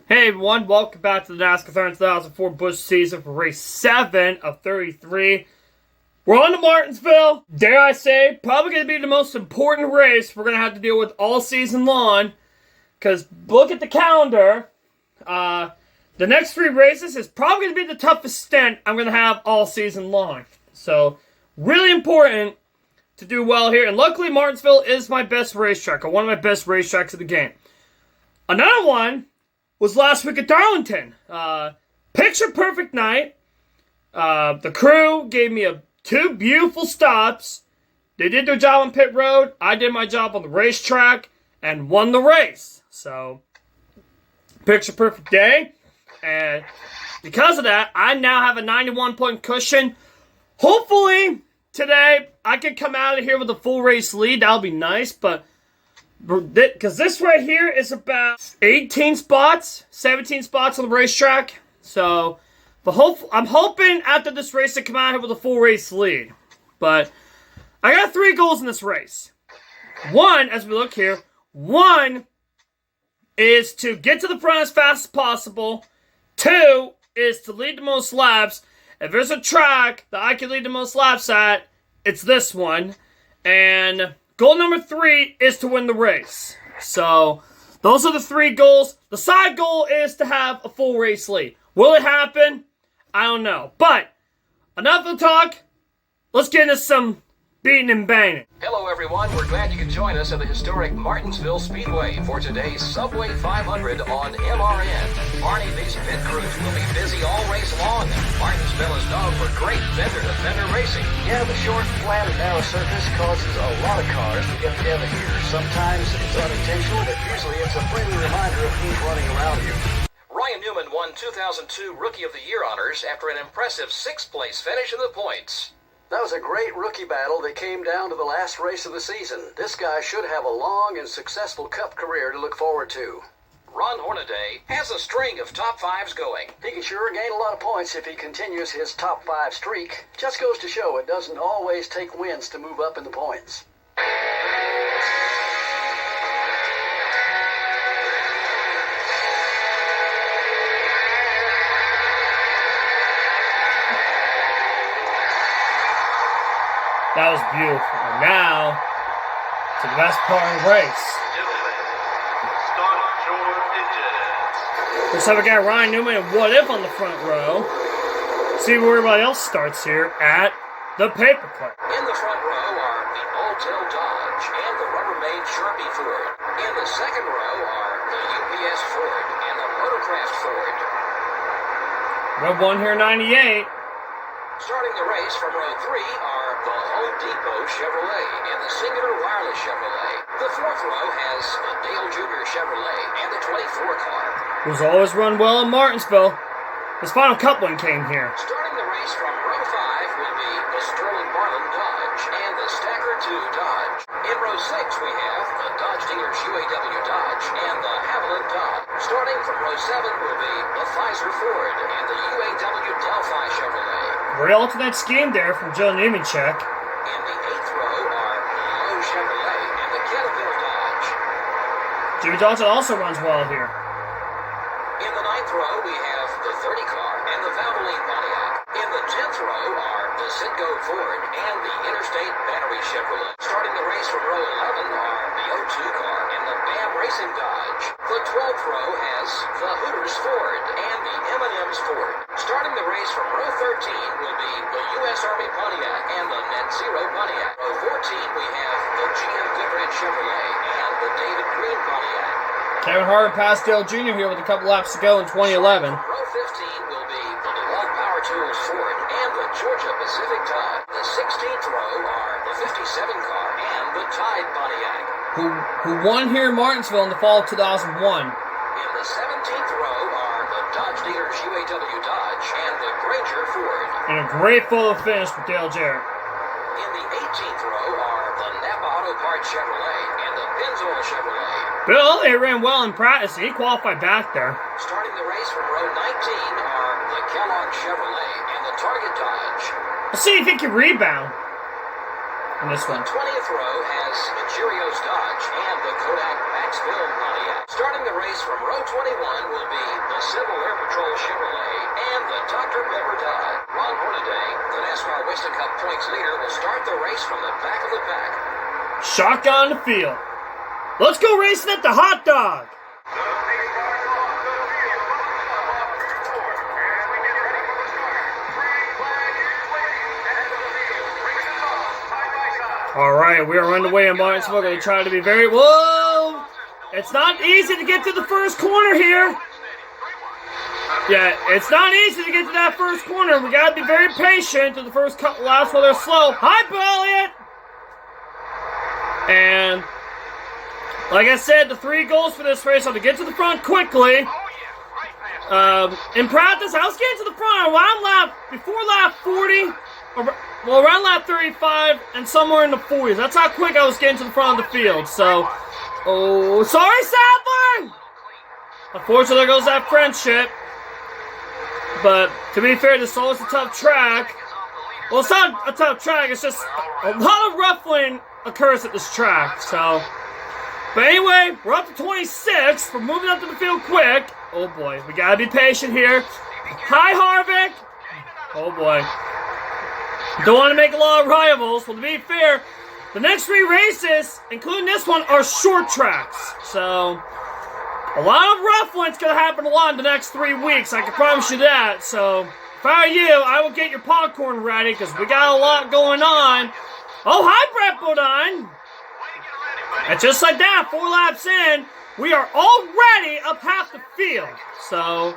Hey everyone, welcome back to the NASCAR 2004 Busch season for race 7 of 33. We're on to Martinsville. Dare I say, probably going to be the most important race we're going to have to deal with all season long. Because look at the calendar. The next 3 races is probably going to be the toughest stint I'm going to have all season long. So, really important to do well here. And luckily, Martinsville is my best racetrack, or one of my best racetracks of the game. Another one was last week at Darlington. Picture perfect night. The crew gave me 2 beautiful stops. They did their job on pit road. I did my job on the racetrack and won the race. So, picture perfect day. And because of that, I now have a 91-point cushion. Hopefully, today, I can come out of here with a full race lead. That'll be nice, but because this right here is about 18 spots, 17 spots on the racetrack. So, I'm hoping after this race to come out here with a full race lead. But I got 3 goals in this race. One, as we look here, one is to get to the front as fast as possible. 2 is to lead the most laps. If there's a track that I can lead the most laps at, it's this one. And goal number 3 is to win the race. So, those are the 3 goals. The side goal is to have a full race lead. Will it happen? I don't know. But, enough of the talk. Let's get into some beating and banging. Hello everyone, we're glad you could join us at the historic Martinsville Speedway for today's Subway 500 on MRN. Barney, these pit crews will be busy all race long. Martinsville is known for great fender-to-fender racing. Yeah, the short, flat, and narrow surface causes a lot of cars to get together here. Sometimes it's unintentional, but usually it's a friendly reminder of who's running around you. Ryan Newman won 2002 Rookie of the Year honors after an impressive 6th place finish in the points. That was a great rookie battle that came down to the last race of the season. This guy should have a long and successful Cup career to look forward to. Ron Hornaday has a string of top 5s going. He can sure gain a lot of points if he continues his top 5 streak. Just goes to show it doesn't always take wins to move up in the points. That was beautiful. And now, to the best part of the race. Looks like we got Ryan Newman and What If on the front row. See where everybody else starts here at the paperclip. In the front row are the Oldtail Dodge and the Rubbermaid Sharpie Ford. In the second row are the UPS Ford and the Motorcraft Ford. Row 1 here, 98. Starting the race from row 3 are the Home Depot Chevrolet and the Singular Wireless Chevrolet. The fourth row has the Dale Jr. Chevrolet and the 24 car. Who's always run well in Martinsville. His final Cup win came here. Starting the race from row 5 will be the Sterling Marlin Dodge and the Stacker 2 Dodge. In row 6 we have the Dodge dealers UAW Dodge and the Haviland Dodge. Starting from row 7 will be the Pfizer Ford and the UAW Delphi Chevrolet. Great alternate scheme there from Joe Nemechek. In the 8th row are the Lowe Chevrolet and the Caterpillar Dodge. Jimmy Johnson also runs well here. In the 9th row we have the 30 car and the Valvoline Pontiac. In the 10th row are the Citgo Ford and the Interstate Battery Chevrolet. Starting the race from row 11 are the O2 car and the BAM Racing Dodge. The 12th row has the Hooters Ford and the M&M's Ford. Starting the race from row 13 will be the U.S. Army Pontiac and the Net Zero Pontiac. Row 14 we have the GM Goodrich Chevrolet and the David Green Pontiac. Kevin Harvick passed Dale Jr. here with a couple laps to go in 2011. Row 15 will be the DeWalt Power Tools Ford and the Georgia Pacific Dodge. The 16th row are the 57 car and the Tide Pontiac. Who won here in Martinsville in the fall of 2001. In the 17th row are the Dodge dealers UAW Dodge and the Granger Ford. And a great photo finish with Dale Jarrett. In the 18th row are the Napa Auto Parts Chevrolet and the Pennzoil Chevrolet. Bill, it ran well in practice. He qualified back there. Starting the race from row 19 are the Kellogg Chevrolet and the Target Dodge. Let's see if he can rebound in this one. The 20th row has the Cheerios Dodge and the Kodak Maxville Pontiac. Starting the race from row 21 will be points leader will start the race from the back of the pack. Shotgun the field. Let's go racing at the hot dog. All right, we are underway in Martinsville. We're going to try to be very... Whoa! It's not easy to get to the first corner here. Yeah, it's not easy to get to that first corner. We got to be very patient to the first couple laps while they're slow. Hi, Elliott! And, like I said, the 3 goals for this race are to get to the front quickly. In practice, I was getting to the front before lap 40, around lap 35, and somewhere in the 40s. That's how quick I was getting to the front of the field. So, oh, sorry, Sadler! Unfortunately, there goes that friendship. But, to be fair, this is always a tough track. Well, it's not a tough track, it's just a lot of ruffling occurs at this track, so. But anyway, we're up to 26. We're moving up to the field quick. Oh boy, we gotta be patient here. Hi, Harvick! Oh boy. Don't want to make a lot of rivals. Well, to be fair, the next 3 races, including this one, are short tracks. So, a lot of ruffling's gonna happen a lot in the next 3 weeks. I can promise you that. So, if I were you, I would get your popcorn ready because we got a lot going on. Oh, hi, Brett Bodine! And just like that, 4 laps in, we are already up half the field. So,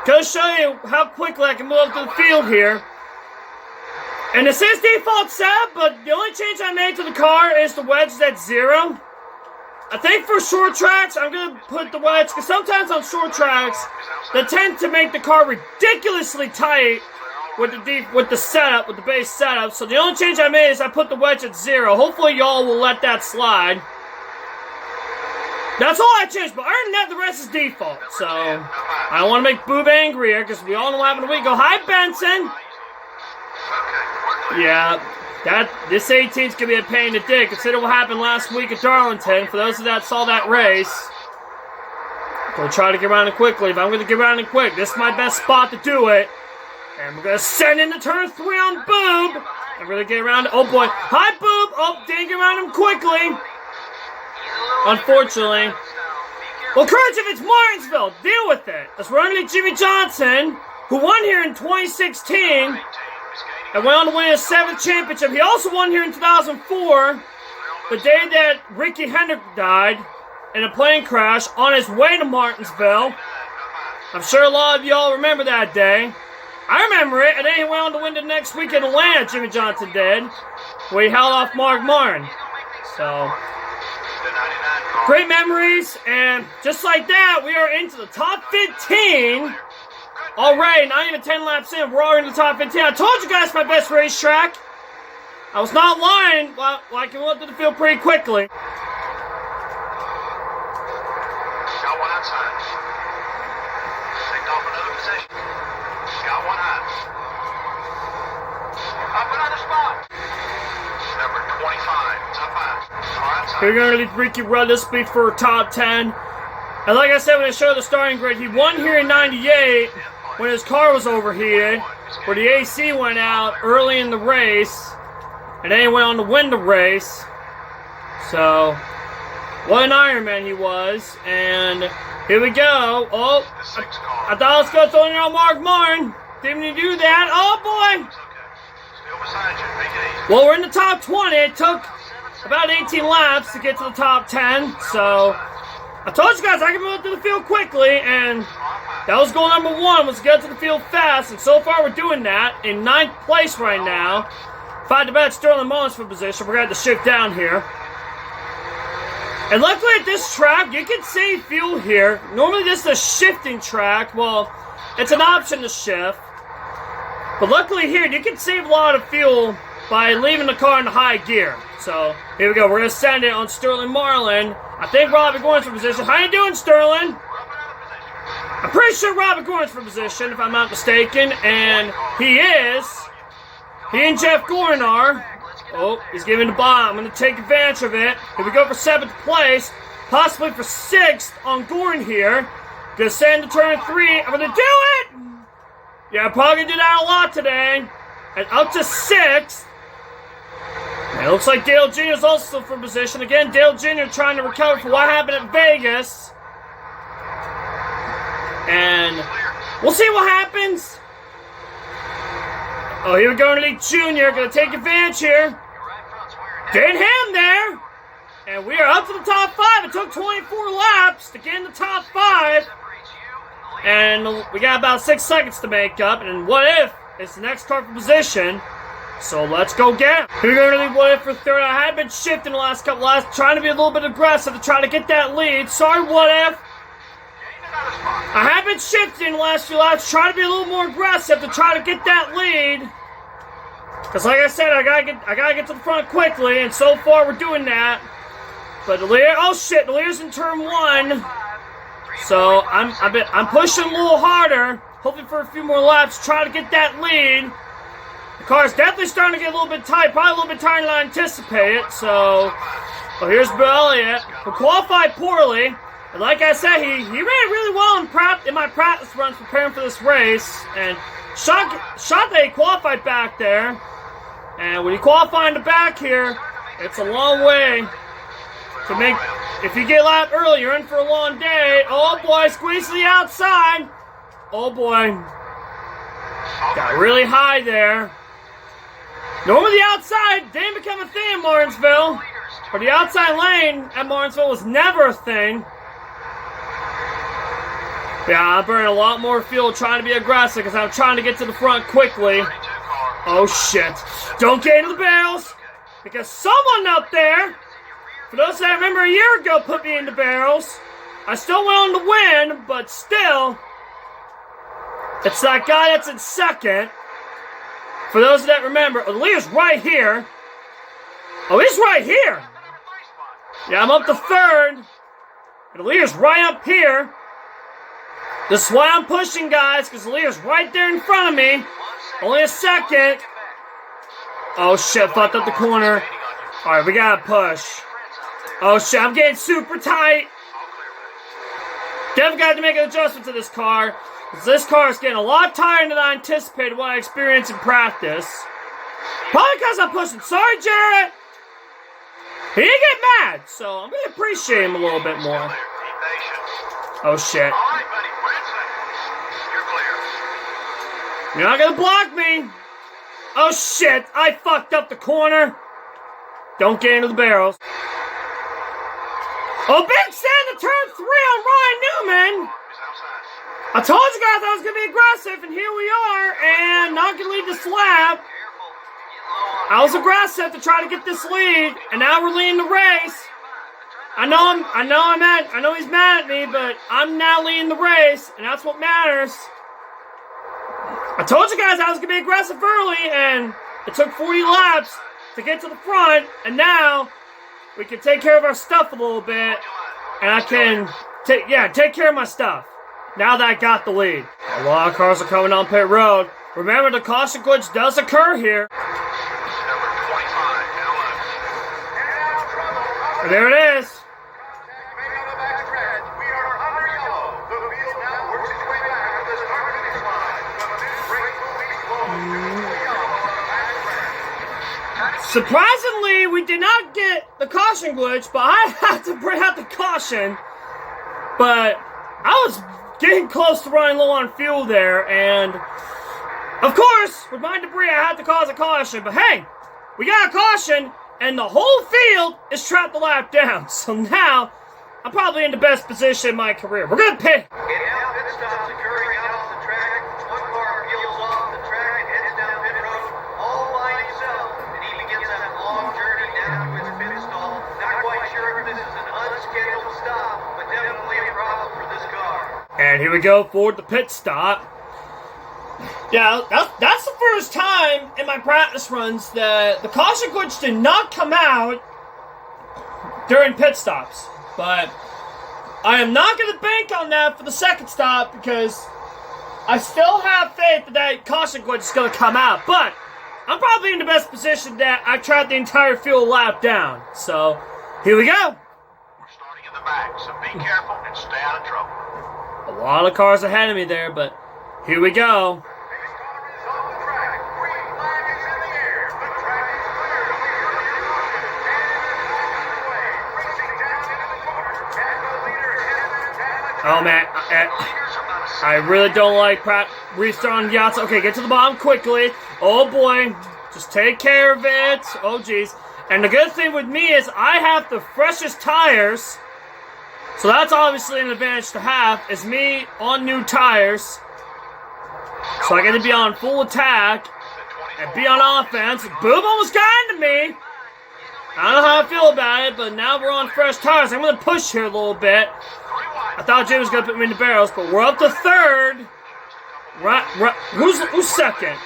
gonna show you how quickly I can move up to the field here. And this is default setup, but the only change I made to the car is the wedge is at 0. I think for short tracks, I'm going to put the wedge, because sometimes on short tracks, they tend to make the car ridiculously tight with the setup, with the base setup. So the only change I made is I put the wedge at 0. Hopefully y'all will let that slide. That's all I changed, but other than that, the rest is default. So I don't want to make Boob angry here, because we all know what happened a week ago. Hi, Benson! Yeah, this 18's gonna be a pain in the dick. Consider what happened last week at Darlington. For those of that saw that race, gonna try to get around it quickly. If I'm gonna get around it quick, this is my best spot to do it. And we're gonna send into turn 3 on Boob. I'm gonna get around it. Oh boy, hi Boob. Oh, didn't get around him quickly. Unfortunately. Well, courage if it's Martinsville. Deal with it. Let's run into Jimmy Johnson, who won here in 2016. And went on to win his 7th championship. He also won here in 2004, the day that Ricky Hendrick died in a plane crash on his way to Martinsville. I'm sure a lot of y'all remember that day. I remember it, and then he went on to win the next week in Atlanta, Jimmy Johnson did, where he held off Mark Martin. So, great memories, and just like that, we are into the top 15. Alright, not even 10 laps in, we're already in the top 15. I told you guys my best racetrack. I was not lying. Well, I can look to the field pretty quickly. Got one outside. Picked off another position. Got one high. Up another spot. Number 25, top 5. Car outside. We're going to leave Ricky Rutherford for top 10. And like I said when I showed the starting grid, he won here in 98. When his car was overheated, where the AC went out early in the race, and then he went on to win the race. So, what an Ironman he was. And here we go. Oh, I thought I was going to throw it on Mark Martin. Didn't he do that? Oh, boy. Well, we're in the top 20. It took about 18 laps to get to the top 10. So, I told you guys I can move to the field quickly, and that was goal number 1, was to get to the field fast, and so far we're doing that. In 9th place right now. If I had to bet Sterling Mullins for position, we're going to have to shift down here. And luckily at this track, you can save fuel here. Normally this is a shifting track. Well, it's an option to shift. But luckily here, you can save a lot of fuel by leaving the car in high gear. So, here we go. We're going to send it on Sterling Marlin. I think Robbie Gordon's for position. How you doing, Sterling? I'm pretty sure Robert Gordon's for position, if I'm not mistaken, and he is. He and Jeff Gordon are. Oh, he's giving the bomb. I'm going to take advantage of it. Here we go for 7th place, possibly for 6th on Gordon here. Gonna send to turn 3. I'm going to do it! Yeah, I'm probably going to do that a lot today. and up to 6th. And it looks like Dale Jr. is also for position. Again, Dale Jr. trying to recover from what happened at Vegas. And we'll see what happens. Oh, here we go, Lee Jr. Gonna take advantage here. Getting him there. And we are up to the top 5. It took 24 laps to get in the top 5. And we got about 6 seconds to make up. And what if it's the next car for position? So let's go get it. Here we go to the what if for 3rd. I had been shifting the last couple laps, trying to be a little bit aggressive to try to get that lead. Sorry, what if? I have been shifting the last few laps, trying to be a little more aggressive to try to get that lead. Because like I said, I gotta get to the front quickly, and so far we're doing that. But oh shit, the leader's in turn 1. So I'm pushing a little harder, hoping for a few more laps, try to get that lead. The car's definitely starting to get a little bit tight, probably a little bit tighter than I anticipated. So, well, here's Bill Elliott, who qualified poorly. And like I said, he ran really well in my practice runs preparing for this race. And shot that he qualified back there. And when you qualify in the back here, it's a long way to make. If you get lapped early, you're in for a long day. Oh boy, squeeze to the outside. Oh boy. Got really high there. Normally the outside didn't become a thing in Martinsville. Or the outside lane at Martinsville was never a thing. Yeah, I'm burning a lot more fuel trying to be aggressive because I'm trying to get to the front quickly. Oh shit. Don't get into the barrels. Because someone up there, for those that remember a year ago, put me in the barrels. I still went on to win, but still, it's that guy that's in 2nd. For those that remember, the leader's right here. Oh, he's right here. Yeah, I'm up to 3rd. And the leader's right up here. This is why I'm pushing, guys, because the leader's right there in front of me. Only a second. Oh, shit, fucked up the corner. All right, we gotta push. Oh, shit, I'm getting super tight. Definitely got to make an adjustment to this car. Because this car is getting a lot tighter than I anticipated what I experienced in practice. Probably because I'm pushing. Sorry, Jarrett. He didn't get mad, so I'm going to appreciate him a little bit more. Oh, shit. You're not going to block me. Oh, shit. I fucked up the corner. Don't get into the barrels. Oh, big stand to turn 3 on Ryan Newman. I told you guys I was going to be aggressive, and here we are, and not going to lead this lap. I was aggressive to try to get this lead, and now we're leading the race. I know he's mad at me, but I'm now leading the race, and that's what matters. I told you guys I was going to be aggressive early, and it took 40 laps to get to the front, and now we can take care of our stuff a little bit, and I can take care of my stuff. Now that I got the lead. A lot of cars are coming on pit road. Remember, the caution glitch does occur here. And there it is. Surprisingly, we did not get the caution glitch, but I had to bring out the caution. But I was getting close to running low on fuel there, and of course, with my debris, I had to cause a caution. But hey, we got a caution, and the whole field is trapped the lap down. So now, I'm probably in the best position in my career. We're gonna pit. And here we go for the pit stop. Yeah, that's the first time in my practice runs that the caution glitch did not come out during pit stops. But I am not going to bank on that for the second stop because I still have faith that that caution glitch is going to come out. But I'm probably in the best position that I've tried the entire fuel lap down. So here we go. We're starting in the back, so be careful and stay out of trouble. A lot of cars ahead of me there, but here we go. Oh, man. I really don't like restarting the outside. Okay, get to the bottom quickly. Oh, boy. Just take care of it. Oh, jeez. And the good thing with me is I have the freshest tires. So that's obviously an advantage to have, is me on new tires. So I get to be on full attack and be on offense. Boom almost got into me. I don't know how I feel about it, but now we're on fresh tires. I'm going to push here a little bit. I thought Jay was going to put me in the barrels, but we're up to third. Right, who's second?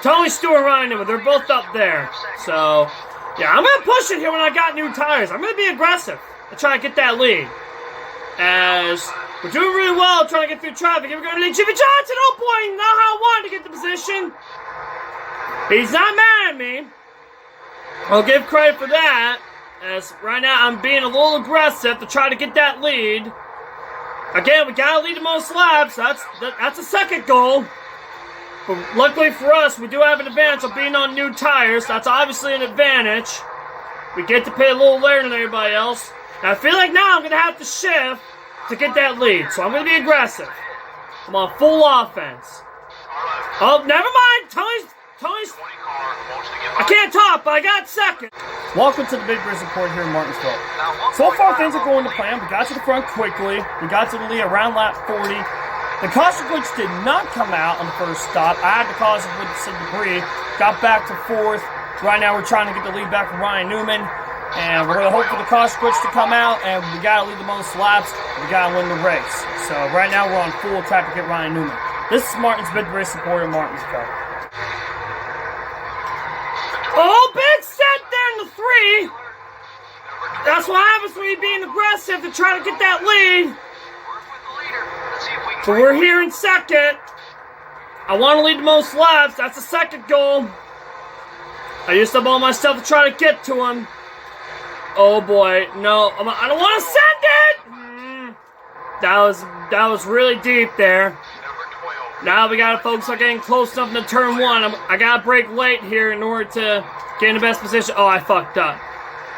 Tony Stewart and Ryan Newman. They're both up there. So, yeah, I'm going to push it here when I got new tires. I'm going to be aggressive and try to get that lead. As we're doing really well trying to get through traffic. Here we go to lead Jimmy Johnson. Oh, boy, not how I wanted to get the position. He's not mad at me. I'll give credit for that, as right now I'm being a little aggressive to try to get that lead. Again, we gotta lead the most laps. That's a second goal. But luckily for us, we do have an advantage of being on new tires. That's obviously an advantage. We get to pay a little later than everybody else. And I feel like now I'm gonna have to shift to get that lead. So I'm gonna be aggressive. I'm on full offense. Oh, never mind. Tony's. I can't talk, but I got second. Welcome to the Big Briz Report here in Martinsville. So far, things are going to plan. We got to the front quickly. We got to the lead around lap 40. The caution glitch did not come out on the first stop. I had to cause it with some debris. Got back to fourth. Right now, we're trying to get the lead back from Ryan Newman. And we're going to hope for the caution glitch to come out. And we got to lead the most laps. We got to win the race. So right now, we're on full attack to get Ryan Newman. This is Martin's Big Briz Report in Martinsville. Oh, big set there in the 3. That's what happens when you're being aggressive to try to get that lead. So we're here in second. I want to lead the most laps. That's the second goal. I used up all my stuff to try to get to him. Oh boy, no, I don't want to send it. That was really deep there. Now we gotta focus on getting close enough into turn 1. I gotta brake late here in order to get in the best position. Oh, I fucked up.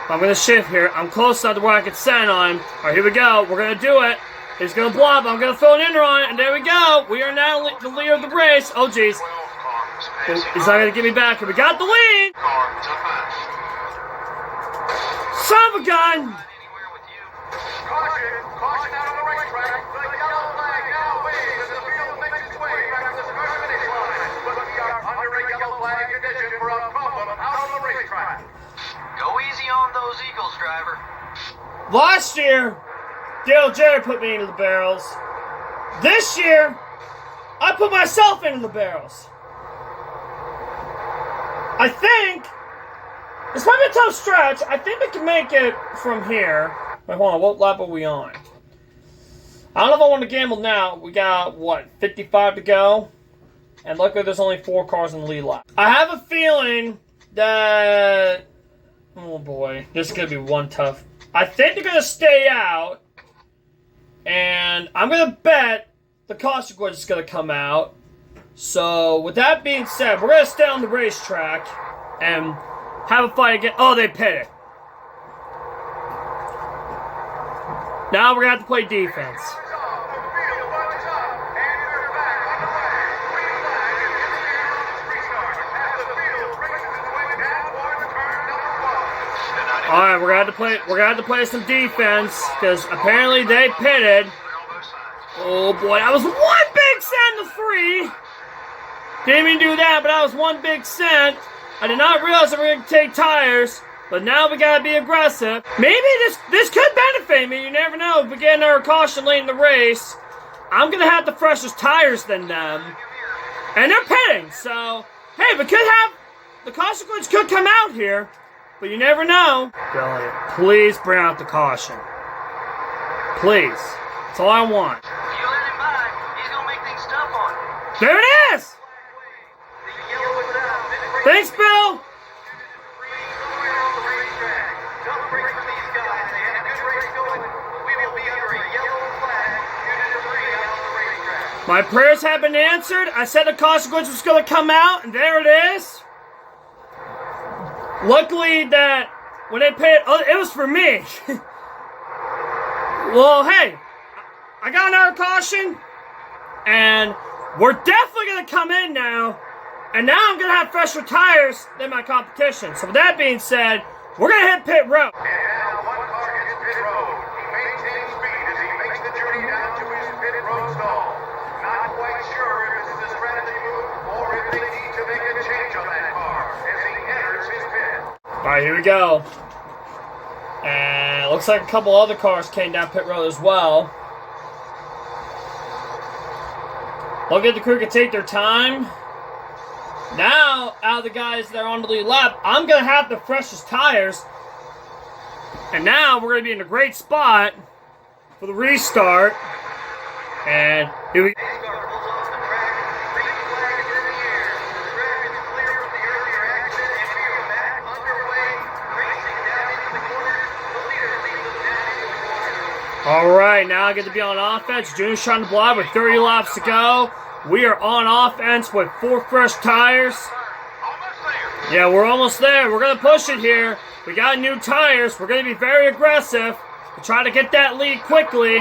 I'm gonna shift here. I'm close enough to where I can send on him. Alright, here we go. We're gonna do it. He's gonna blow up. I'm gonna throw an ender on it, and there we go. We are now the leader of the race. Oh, jeez. He's not gonna get me back here. We got the lead. Son of a gun. Caution out on the racetrack. The yellow flag now waves as the field makes its way back to the start-finish line. But we are under a yellow flag condition for a problem out on the racetrack. Go easy on those Eagles, driver. Last year, Dale Jerry put me into the barrels. This year, I put myself into the barrels. I think this might be a tough stretch. I think we can make it from here. Wait, hold on. What lap are we on? I don't know if I want to gamble now. We got, what, 55 to go? And luckily there's only 4 cars in the lead lap. I have a feeling that... Oh boy, this is going to be one tough. I think they're going to stay out. And I'm going to bet the caution glitch is going to come out. So, with that being said, we're going to stay on the racetrack and have a fight again. Oh, they pitted. Now we're going to have to play defense. Alright, we're gonna have to play some defense, because apparently they pitted. Oh boy, that was one big cent to 3. Didn't even do that, but that was one big cent. I did not realize that we were gonna take tires, but now we gotta be aggressive. Maybe this could benefit me, you never know. If we get our caution late in the race, I'm gonna have the freshest tires than them. And they're pitting, so hey, we could have the caution glitch could come out here. But you never know. Brilliant. Please bring out the caution. Please. That's all I want. If you let him by, he's gonna make things tough on you. There it is! Thanks, Bill! My prayers have been answered. I said the caution glitch was going to come out, and there it is. Luckily that when they paid, oh, it was for me. Well, hey, I got another caution, and we're definitely going to come in now, and now I'm going to have fresher tires than my competition. So with that being said, we're going to hit pit road. And now one car hits pit road. He maintains speed as he makes the journey down to his pit road stall. Not quite sure if this is a strategy move or if they need to make a change on that car as he enters his pit. Alright, here we go. And it looks like a couple other cars came down pit road as well. Look at the crew can take their time. Now, out of the guys that are on the lead lap, I'm going to have the freshest tires. And now we're going to be in a great spot for the restart. And here we go. NASCAR pulls off the track. Green flag is in the air. The track is clear from the earlier accident, and we are back underway, racing down into the corner. The leader leads us down into the corner. Alright, now I get to be on offense. Junior's trying to block with 30 laps to go. We are on offense with 4 fresh tires. Yeah, we're almost there. We're going to push it here. We got new tires. We're going to be very aggressive to try to get that lead quickly.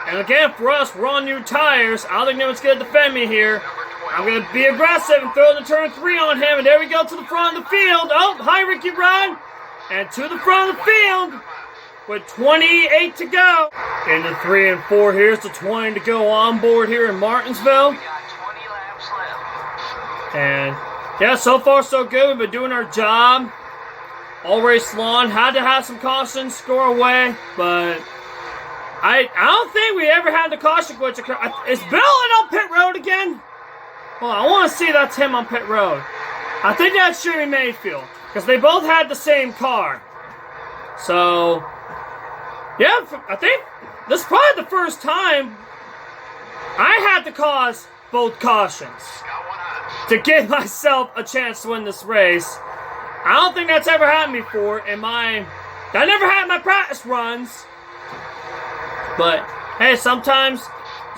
And again, for us, we're on new tires. I don't think anyone's going to defend me here. I'm going to be aggressive and throw the turn 3 on him. And there we go to the front of the field. Oh, hi, Ricky Ryan. And to the front of the field with 28 to go. Into 3 and 4. Here's the 20 to go on board here in Martinsville. We got 20 laps left. And yeah, so far so good. We've been doing our job all race long. Had to have some cautions score away, but I don't think we ever had the caution glitch occur. Is Bill on pit road again? Well, I want to see that's him on pit road. I think that's Jimmy Mayfield because they both had the same car. So yeah, I think this is probably the first time I had to cause both cautions to give myself a chance to win this race. I don't think that's ever happened before that never happened in my practice runs. But hey, sometimes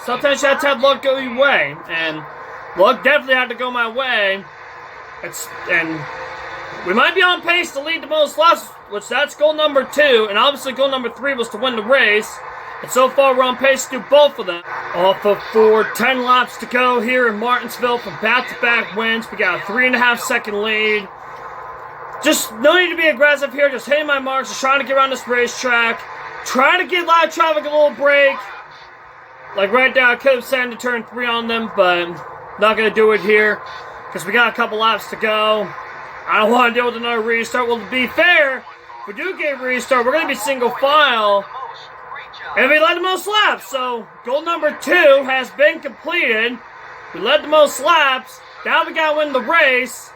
you have to have luck go your way, and luck definitely had to go my way. And we might be on pace to lead the most laps, which that's goal number 2, and obviously goal number 3 was to win the race. And so far, we're on pace to do both of them. Off of 4, 10 laps to go here in Martinsville from back-to-back wins. We got a 3.5 second lead. Just no need to be aggressive here. Just hitting my marks, just trying to get around this racetrack. Trying to give live traffic a little break. Like right there, I could have sent to turn 3 on them, but not going to do it here because we got a couple laps to go. I don't want to deal with another restart. Well, to be fair, if we do get a restart, we're going to be single file. And we led the most laps, so goal number 2 has been completed. We led the most laps. Now we got to win the race.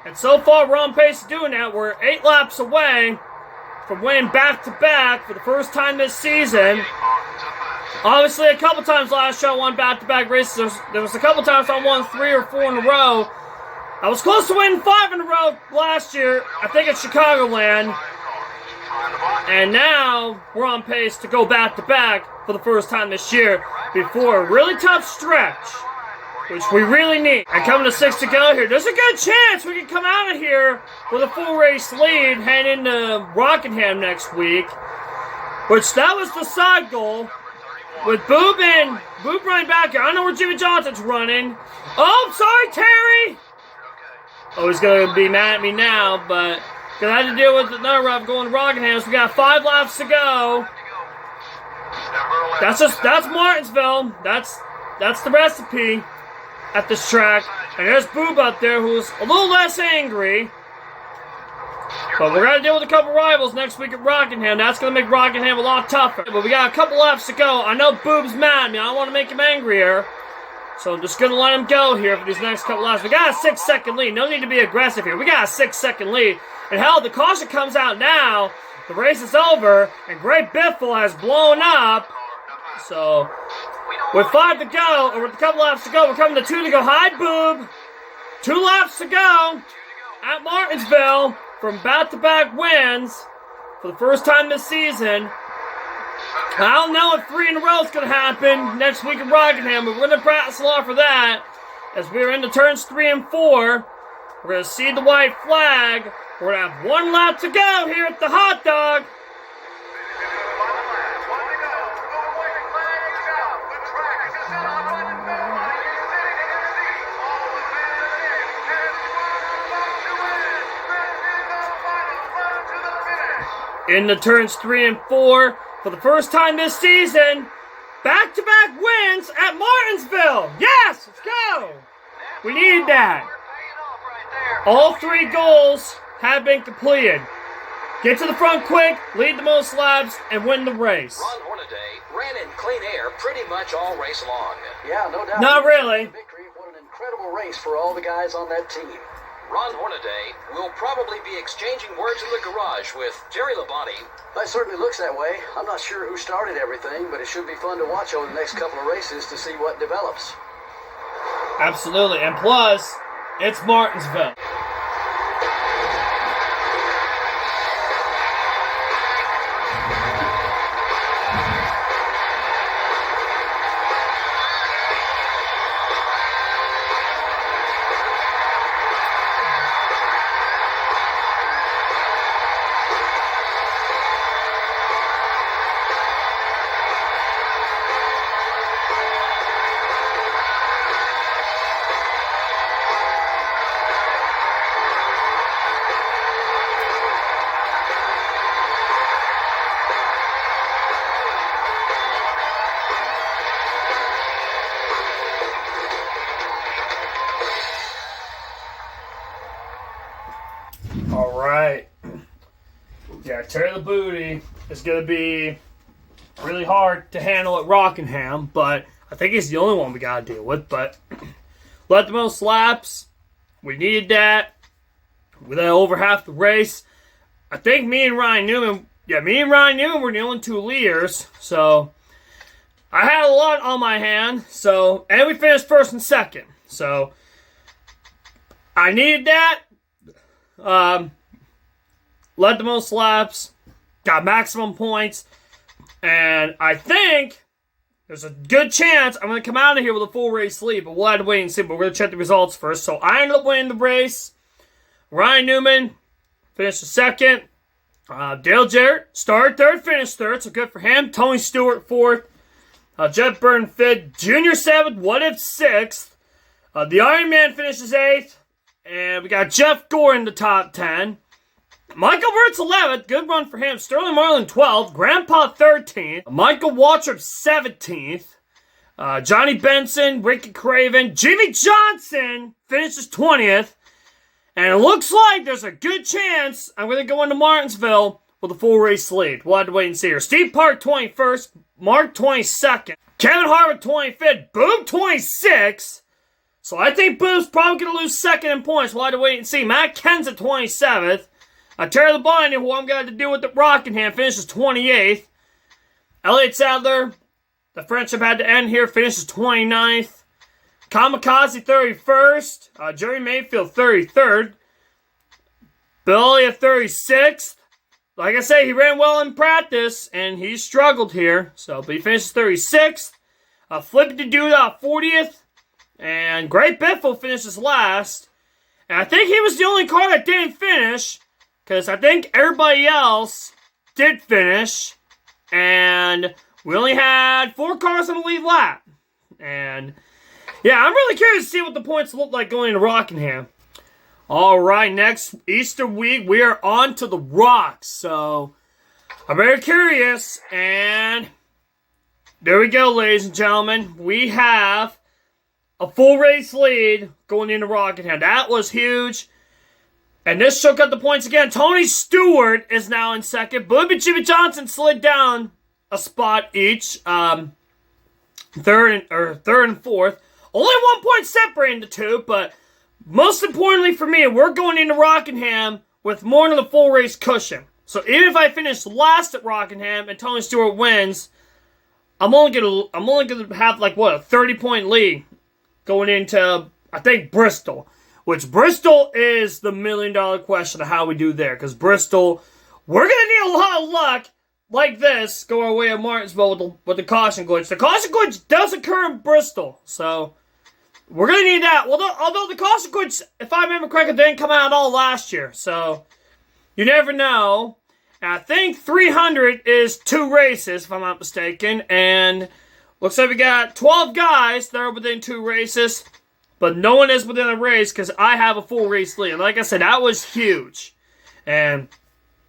And so far, we're on pace to doing that. We're 8 laps away from winning back-to-back for the first time this season. Obviously, a couple times last year I won back-to-back races. There was a couple times I won 3 or 4 in a row. I was close to winning 5 in a row last year, I think at Chicagoland. And now we're on pace to go back-to-back for the first time this year before a really tough stretch, which we really need. And coming to 6 to go here, there's a good chance we can come out of here with a full race lead heading into Rockingham next week, which that was the side goal with Boob running back here. I don't know where Jimmy Johnson's running. Oh, sorry, Terry. Oh, he's going to be mad at me now, but because I had to deal with another rough going to Rockingham, so we got 5 laps to go. That's Martinsville. That's the recipe at this track. And there's Boob up there who's a little less angry. But we're going to deal with a couple rivals next week at Rockingham. That's going to make Rockingham a lot tougher. But we got a couple laps to go. I know Boob's mad at me. I don't want to make him angrier. So I'm just going to let him go here for these next couple laps. We got a 6-second lead. No need to be aggressive here. We got a 6-second lead. And hell, the caution comes out now. The race is over. And Great Biffle has blown up. So with 5 to go, or with a couple laps to go, we're coming to 2 to go. Hi, Boob. 2 laps to go at Martinsville from back-to-back wins for the first time this season. I don't know if 3 in a row is going to happen next week in Rockingham, but we're going to practice a lot for that as we're into turns 3 and 4. We're going to see the white flag. We're going to have 1 lap to go here at the hot dog. In the turns 3 and 4, for the first time this season, back-to-back wins at Martinsville. Yes, let's go. We needed that. All 3 goals have been completed. Get to the front quick, lead the most laps, and win the race. Ron Hornaday ran in clean air pretty much all race long. Yeah, no doubt. Not really. Victory. What an incredible race for all the guys on that team. Ron Hornaday will probably be exchanging words in the garage with Jerry Labonte. That certainly looks that way. I'm not sure who started everything, but it should be fun to watch over the next couple of races to see what develops. Absolutely. And plus, it's Martinsville. All right. Yeah, Terry the Booty is going to be really hard to handle at Rockingham, but I think he's the only one we got to deal with. But led the most laps. We needed that. We led over half the race. I think me and Ryan Newman were the only 2 leaders. So I had a lot on my hand. And we finished first and second. So I needed that. Led the most laps, got maximum points, and I think there's a good chance I'm going to come out of here with a full race lead, but we'll have to wait and see, but we're going to check the results first. So I ended up winning the race. Ryan Newman finished second. Dale Jarrett started third, finished third, so good for him. Tony Stewart fourth. Jeff Burton fifth. Junior seventh. What if sixth? The Iron Man finishes eighth. And we got Jeff Gore in the top 10. Michael Wirtz 11th. Good run for him. Sterling Marlin 12th. Grandpa 13th. Michael Waltrip 17th. Johnny Benson, Ricky Craven. Jimmy Johnson finishes 20th. And it looks like there's a good chance I'm going to go into Martinsville with a full race lead. We'll have to wait and see here. Steve Park 21st. Mark 22nd. Kevin Harvick 25th. Boom 26th. So I think Boo's probably going to lose second in points. We'll have to wait and see. Matt Ken's at 27th. Terry Labonte, who I'm going to do with the Rockingham, finishes 28th. Elliott Sadler, the friendship had to end here, finishes 29th. Kamikaze 31st. Jerry Mayfield 33rd. Billy at 36th. Like I say, he ran well in practice, and he struggled here. But he finishes 36th. Flippy the Dude 40th. And Great Biffle finishes last. And I think he was the only car that didn't finish. Because I think everybody else did finish. And we only had 4 cars on the lead lap. And yeah, I'm really curious to see what the points look like going into Rockingham. Alright, next Easter week, we are on to the Rocks. So I'm very curious. And there we go, ladies and gentlemen. We have a full race lead going into Rockingham. That was huge. And this shook up the points again. Tony Stewart is now in second. Boom and Jimmy Johnson slid down a spot each. Third and fourth. Only 1 point separating the two, but most importantly for me, we're going into Rockingham with more than a full race cushion. So even if I finish last at Rockingham and Tony Stewart wins, I'm only gonna have like what, a 30-point lead going into, I think, Bristol. Which Bristol is the $1 million question of how we do there. Because Bristol, we're going to need a lot of luck like this go our way at Martinsville with the caution glitch. The caution glitch does occur in Bristol. So we're going to need that. Although the caution glitch, if I remember correctly, didn't come out at all last year. So you never know. And I think 300 is 2 races, if I'm not mistaken. And looks like we got 12 guys that are within 2 races. But no one is within a race because I have a full race lead. Like I said, that was huge. And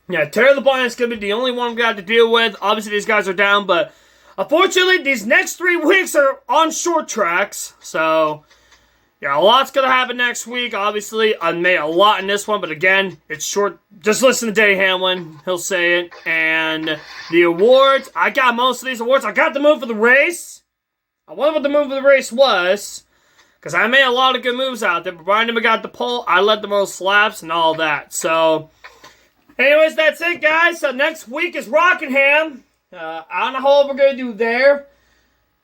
Yeah, Terry LeBlanc is going to be the only one we got to deal with. Obviously, these guys are down, but unfortunately, these next 3 weeks are on short tracks. So, yeah, a lot's going to happen next week. Obviously, I made a lot in this one, but again, it's short. Just listen to Dave Hamlin. He'll say it. And the awards, I got most of these awards. I got the move for the race. I wonder what the move for the race was, because I made a lot of good moves out there. But Brian never got the pole. I led the most laps and all that. So, anyways, that's it, guys. So next week is Rockingham. I don't know how we're going to do there.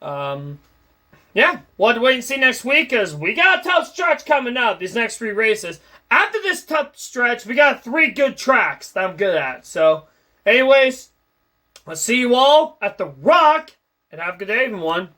Yeah, we'll have to wait and see next week, because we got a tough stretch coming up, these next 3 races. After this tough stretch, we got 3 good tracks that I'm good at. So, anyways, I'll see you all at the Rock, and have a good day, everyone.